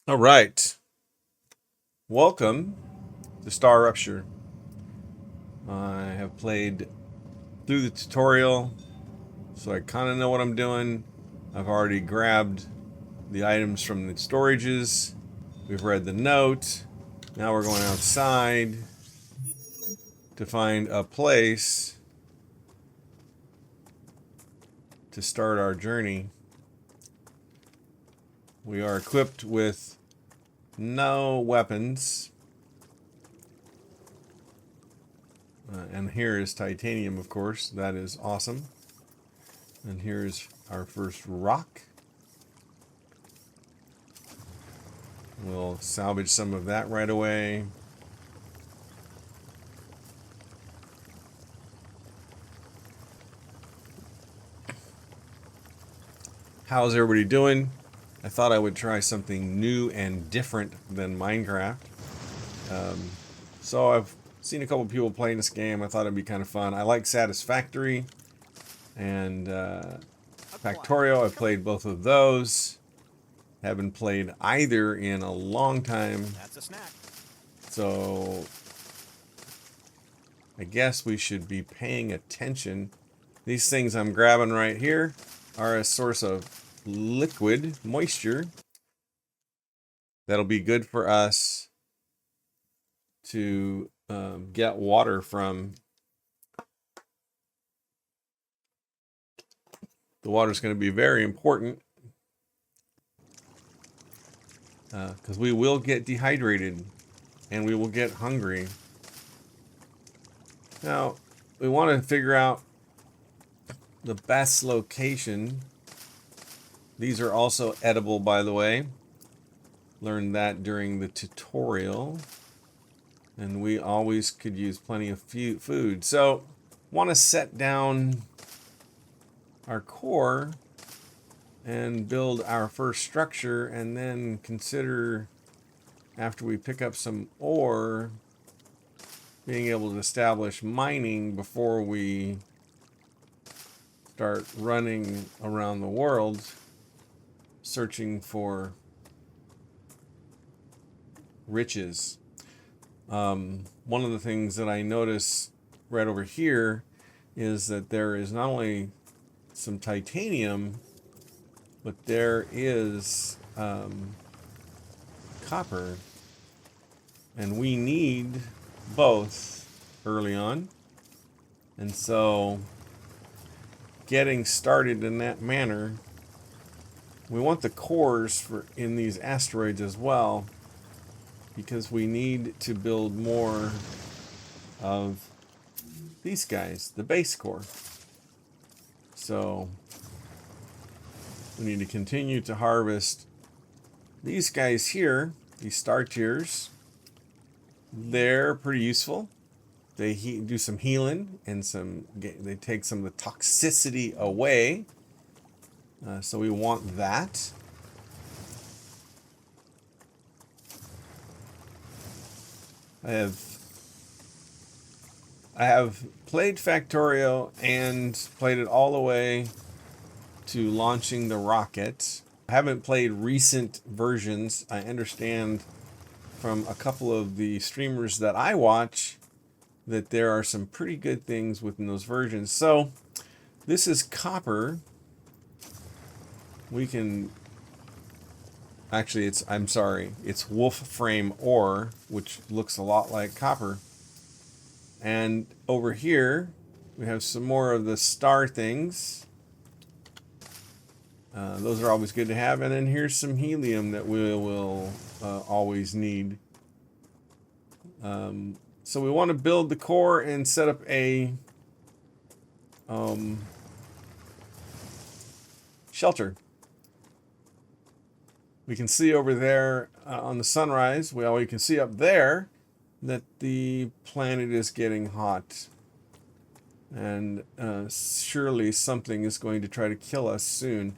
All right. Welcome to Star Rupture. I have played through the tutorial, so I kind of know what I'm doing. I've already grabbed the items from the storages. We've read the note. Now we're going outside to find a place to start our journey. We are equipped with no weapons. And here is titanium, of course. That is awesome. And here's our first rock. We'll salvage some of that right away. How's everybody doing? I thought I would try something new and different than Minecraft. So I've seen a couple people playing this game. I thought it'd be kind of fun. I like Satisfactory and Factorio. I've played both of those. Haven't played either in a long time. That's a snack. So I guess we should be paying attention. These things I'm grabbing right here are a source of liquid moisture that'll be good for us to get water from. The water is going to be very important because we will get dehydrated and we will get hungry. Now, we want to figure out the best location. These are also edible, by the way. Learned that during the tutorial. And we always could use plenty of food. So, want to set down our core and build our first structure, and then consider, after we pick up some ore, being able to establish mining before we start running around the world searching for riches. One of the things that I notice right over here is that there is not only some titanium, but there is copper, and we need both early on. And so, getting started in that manner, we want the cores for in these asteroids as well, because we need to build more of these guys, the base core. So we need to continue to harvest these guys here, these star tiers. They're pretty useful. They do some healing and they take some of the toxicity away. So we want that. I have played Factorio and played it all the way to launching the rocket. I haven't played recent versions. I understand from a couple of the streamers that I watch that there are some pretty good things within those versions. So this is copper. We can actually, it's wolf frame ore, which looks a lot like copper. And over here we have some more of the star things. Those are always good to have. And then here's some helium that we will always need. So we want to build the core and set up a shelter. We can see over there on the sunrise, we can see up there that the planet is getting hot. And surely something is going to try to kill us soon.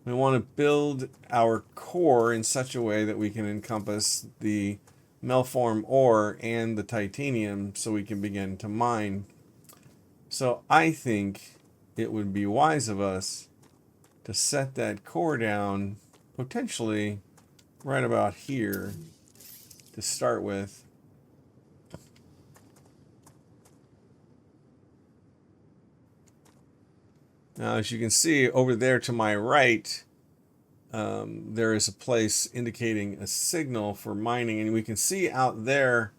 We want to build our core in such a way that we can encompass the melform ore and the titanium so we can begin to mine. So I think it would be wise of us to set that core down potentially right about here to start with. Now, as you can see over there to my right, there is a place indicating a signal for mining, and we can see out there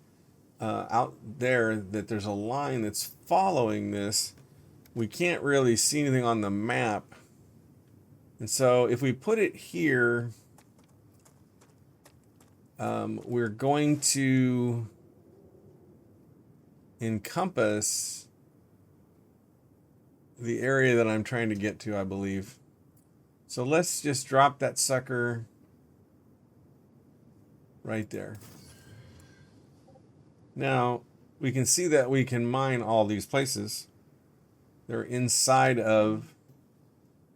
that there's a line that's following this. We can't really see anything on the map, and so if we put it here, we're going to encompass the area that I'm trying to get to, I believe. So let's just drop that sucker right there. Now, we can see that we can mine all these places. They're inside of,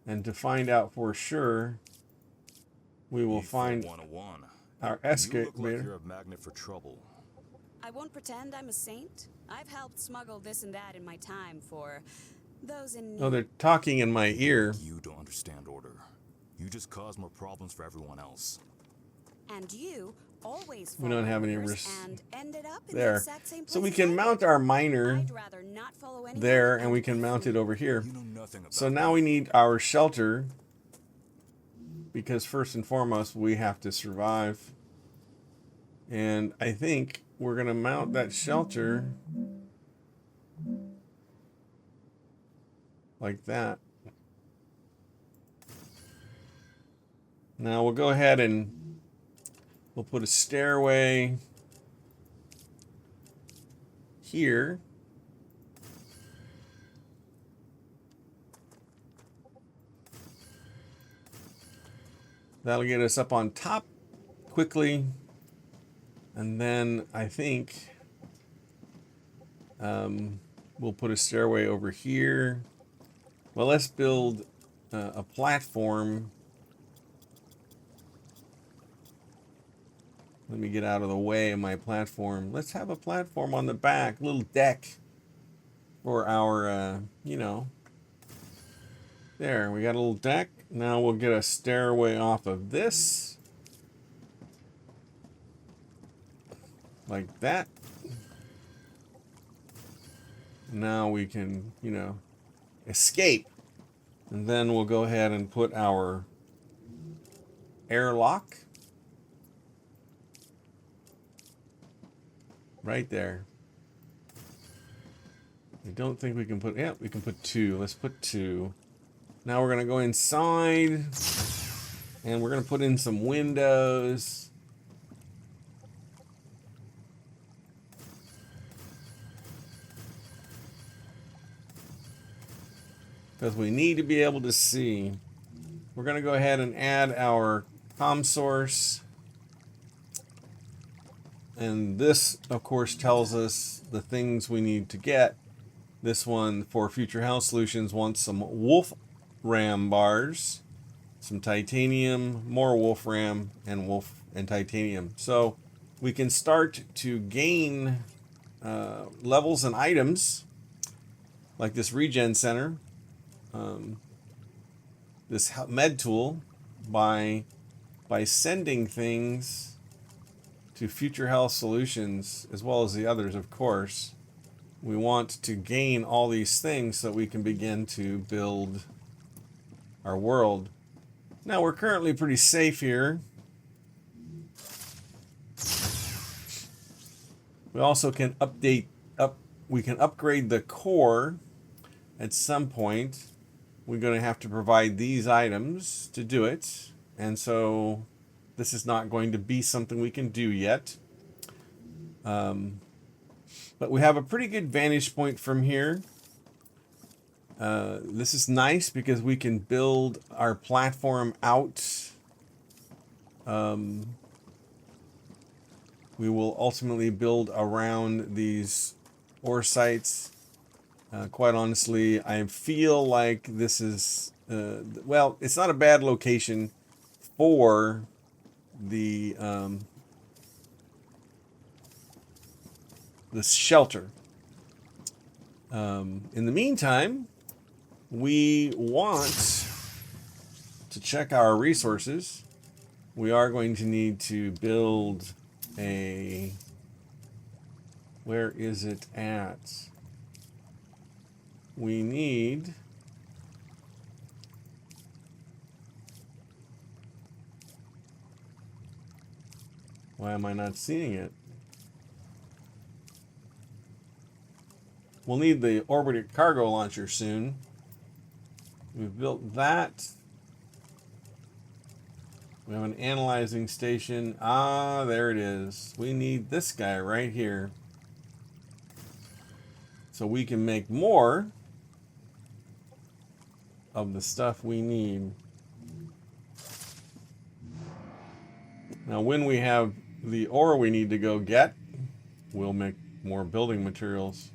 and to find out for sure, we will find our excavator. You look like you're a magnet for trouble. I won't pretend I'm a saint. I've helped smuggle this and that in my time for those in need. Oh, they're talking in my ear. You don't understand order. You just cause more problems for everyone else. And you always We don't have any risk and ended up in there. the exact same place So we can mount our miner there, and we can mount it over here. You know nothing about So now we need our shelter, because first and foremost we have to survive. And I think we're going to mount that shelter like that. Now we'll go ahead and we'll put a stairway here. That'll get us up on top quickly. And then I think we'll put a stairway over here. Well, let's build a platform. Let me get out of the way of my platform. Let's have a platform on the back, little deck for our, you know. There, we got a little deck. Now we'll get a stairway off of this. Like that. Now we can, you know, escape. And then we'll go ahead and put our airlock right there. I don't think we can put, yeah, we can put two. Let's put two. Now we're going to go inside and we're going to put in some windows. Because we need to be able to see. We're going to go ahead and add our comm source. And this, of course, tells us the things we need to get. This one, for Future Health Solutions, wants some wolfram bars, some titanium, more wolfram, and titanium. So we can start to gain levels and items, like this regen center, this med tool, by sending things to Future Health Solutions, as well as the others, of course. We want to gain all these things so we can begin to build our world. Now, we're currently pretty safe here. We also can we can upgrade the core at some point. We're going to have to provide these items to do it. And so this is not going to be something we can do yet. But we have a pretty good vantage point from here. This is nice because we can build our platform out. We will ultimately build around these ore sites. Quite honestly, I feel like this is, well, it's not a bad location for the shelter. In the meantime, we want to check our resources. we are going to need to build a... Where is it at? We need... Why am I not seeing it? We'll need the orbited cargo launcher soon. We've built that. We have an analyzing station. Ah, there it is. We need this guy right here. So we can make more of the stuff we need. Now, when we have the ore we need to go get, we'll make more building materials.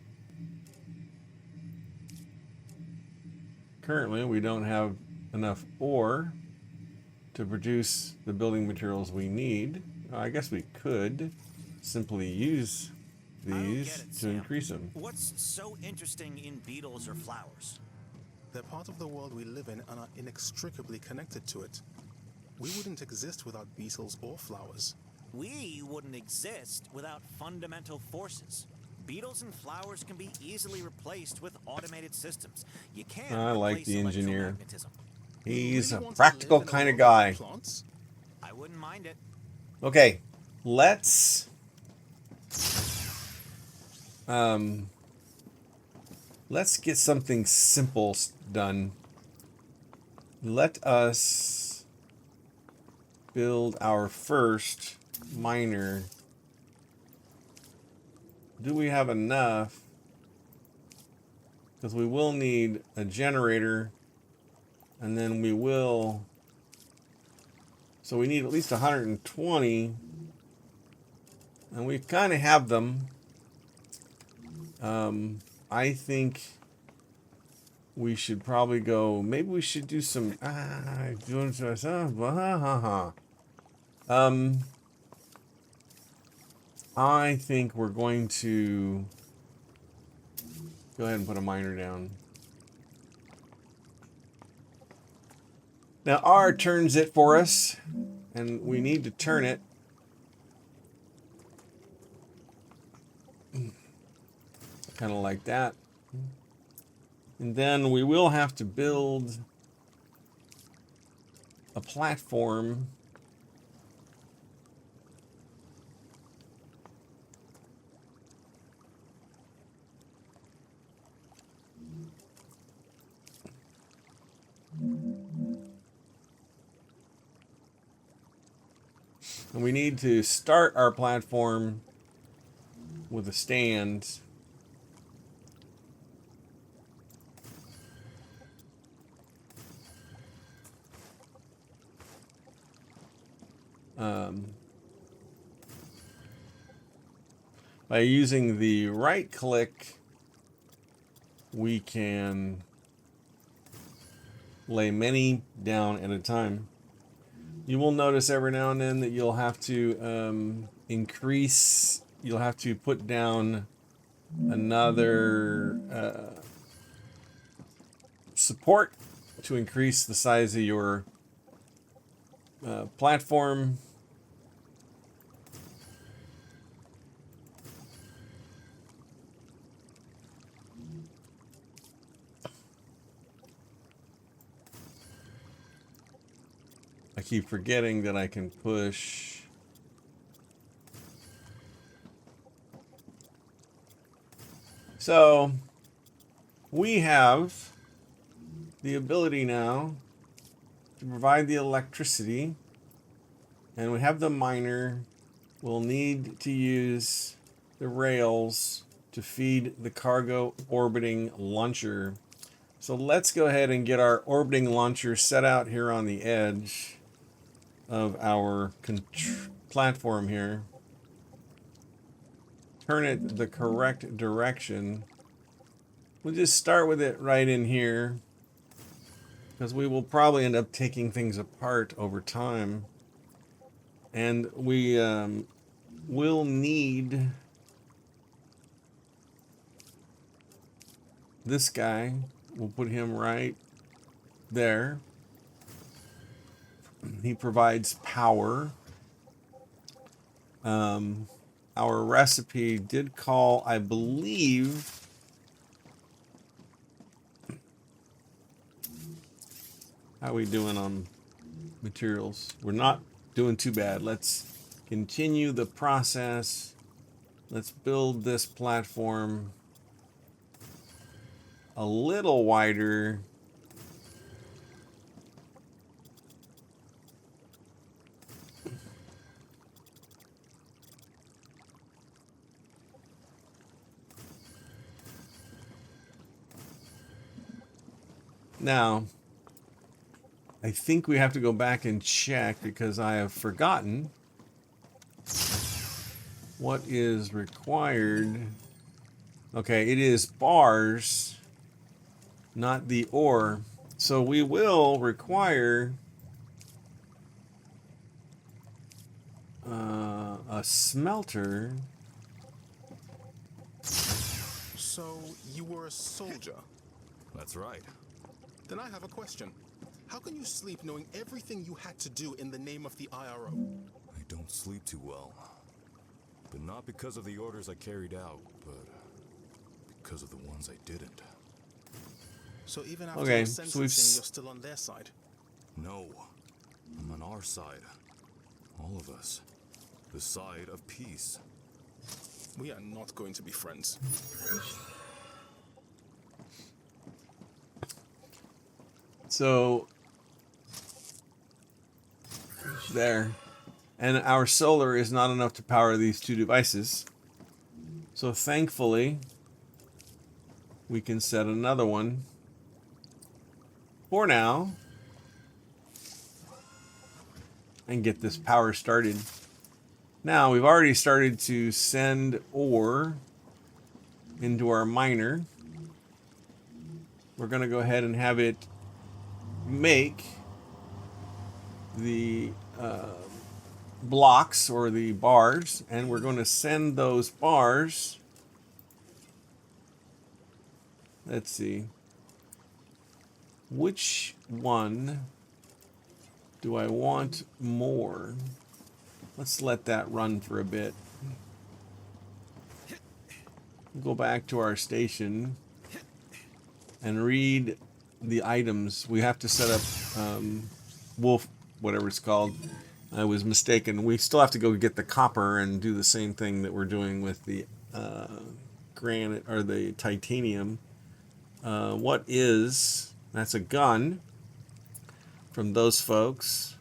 Currently, we don't have enough ore to produce the building materials we need. I guess we could simply use these to increase them. What's so interesting in beetles or flowers? They're part of the world we live in and are inextricably connected to it. We wouldn't exist without beetles or flowers. We wouldn't exist without fundamental forces. Beetles and flowers can be easily replaced with automated systems. You can't I like replace the engineer. electromagnetism. He's a Really want to practical live in a kind of world guy. with plants? I wouldn't mind it. Okay, let's get something simple done. Let us build our first miner. Do we have enough? Because we will need a generator, and then we will... So we need at least 120, and we kind of have them. I think we should probably go. Maybe we should do some. Doing to myself. I think we're going to go ahead and put a miner down. Now R turns it for us, and we need to turn it. Kind of like that. And then we will have to build a platform. And we need to start our platform with a stand. By using the right click, we can lay many down at a time. You will notice every now and then that you'll have to increase, you'll have to put down another support to increase the size of your platform. I keep forgetting that I can push. So we have the ability now to provide the electricity, and we have the miner. We'll need to use the rails to feed the cargo orbiting launcher. So let's go ahead and get our orbiting launcher set out here on the edge of our platform here. Turn it the correct direction. We'll just start with it right in here, because we will probably end up taking things apart over time. And we will need this guy. We'll put him right there. He provides power. Our recipe did call, I believe, how are we doing on materials? We're not doing too bad. Let's continue the process. Let's build this platform a little wider. Now, I think we have to go back and check because I have forgotten what is required. Okay, it is bars, not the ore. So we will require a smelter. So, you were a soldier? That's right. Then I have a question. How can you sleep knowing everything you had to do in the name of the IRO? I don't sleep too well. But not because of the orders I carried out, but because of the ones I didn't. So even after Okay, your so sentencing, you're still on their side? No. I'm on our side. All of us. The side of peace. We are not going to be friends. So there. And our solar is not enough to power these two devices. So thankfully, we can set another one for now and get this power started. Now, we've already started to send ore into our miner. We're going to go ahead and have it make the blocks or the bars, and we're going to send those bars. Let's see. Which one do I want more? Let's let that run for a bit. Go back to our station and read the items. We have to set up wolf, whatever it's called. I was mistaken. We still have to go get the copper and do the same thing that we're doing with the granite or the titanium. What is... That's a gun from those folks.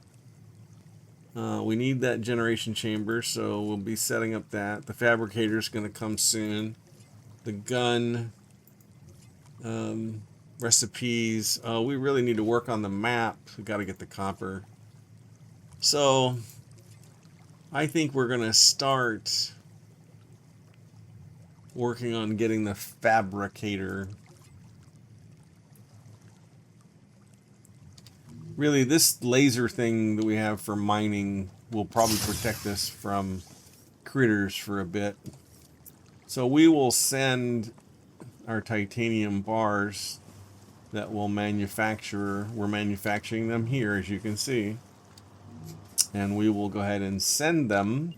We need that generation chamber, so we'll be setting up that. The fabricator's going to come soon. The gun recipes. We really need to work on the map. We got to get the copper. So I think we're going to start working on getting the fabricator. Really, this laser thing that we have for mining will probably protect us from critters for a bit. So we will send our titanium bars that we'll manufacture. We're manufacturing them here, as you can see. And we will go ahead and send them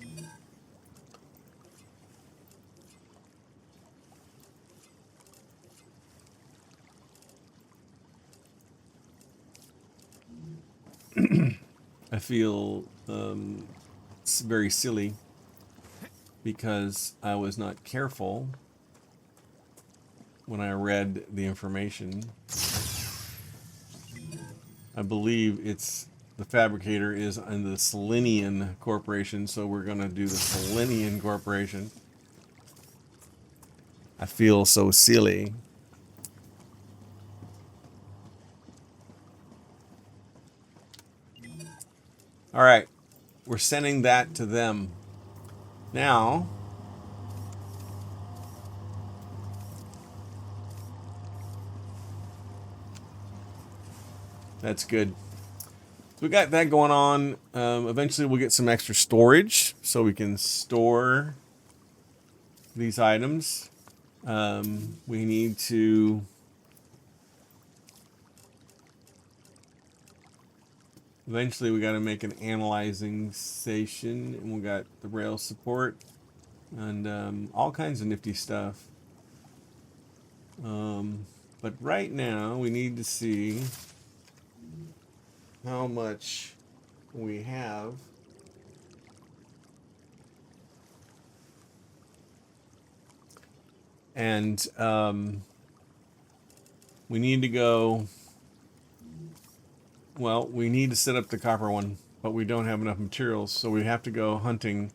I feel it's very silly because I was not careful when I read the information. I believe it's the fabricator is in the Selenian Corporation, so we're going to do the Selenian Corporation. I feel so silly. All right, we're sending that to them. Now, that's good. So we got that going on. Eventually, we'll get some extra storage so we can store these items. We need to Eventually, we got to make an analyzing station, and we got the rail support and all kinds of nifty stuff. But right now, we need to see how much we have. And we need to go. Well, we need to set up the copper one, but we don't have enough materials, so we have to go hunting.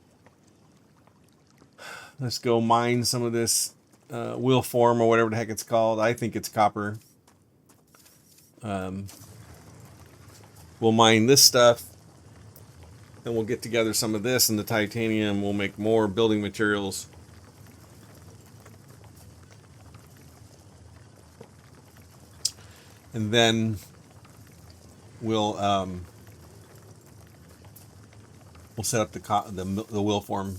Let's go mine some of this wheel form or whatever the heck it's called. I think it's copper. We'll mine this stuff, then we'll get together some of this and the titanium. We'll make more building materials. And then we'll set up the wheel form,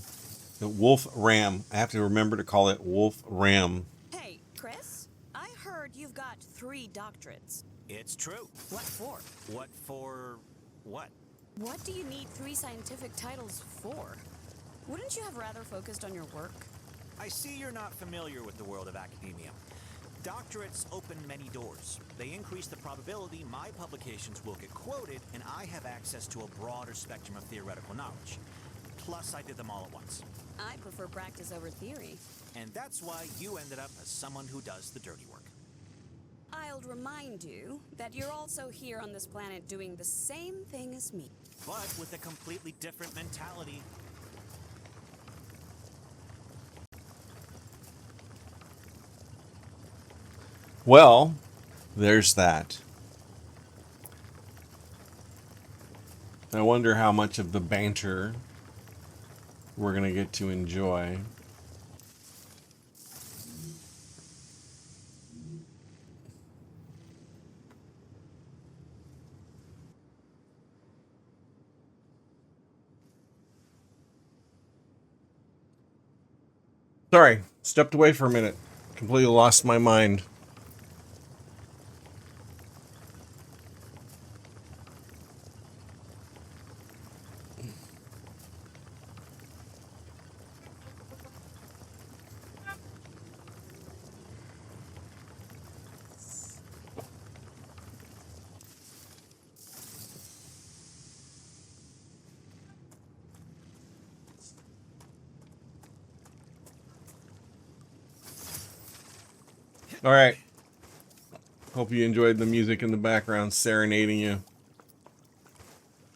the wolf ram. I have to remember to call it wolf ram. Hey, Chris, I heard you've got 3 doctorates. It's true. What for? What for what? What do you need 3 scientific titles for? Wouldn't you have rather focused on your work? I see you're not familiar with the world of academia. Doctorates open many doors. They increase the probability my publications will get quoted, and I have access to a broader spectrum of theoretical knowledge. Plus, I did them all at once. I prefer practice over theory. And that's why you ended up as someone who does the dirty work. I'll remind you that you're also here on this planet doing the same thing as me. But with a completely different mentality. Well, there's that. I wonder how much of the banter we're going to get to enjoy. Sorry, stepped away for a minute. Completely lost my mind. All right. Hope you enjoyed the music in the background serenading you.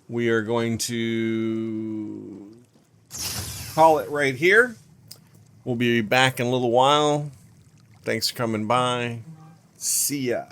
We are going to call it right here. We'll be back in a little while. Thanks for coming by. See ya.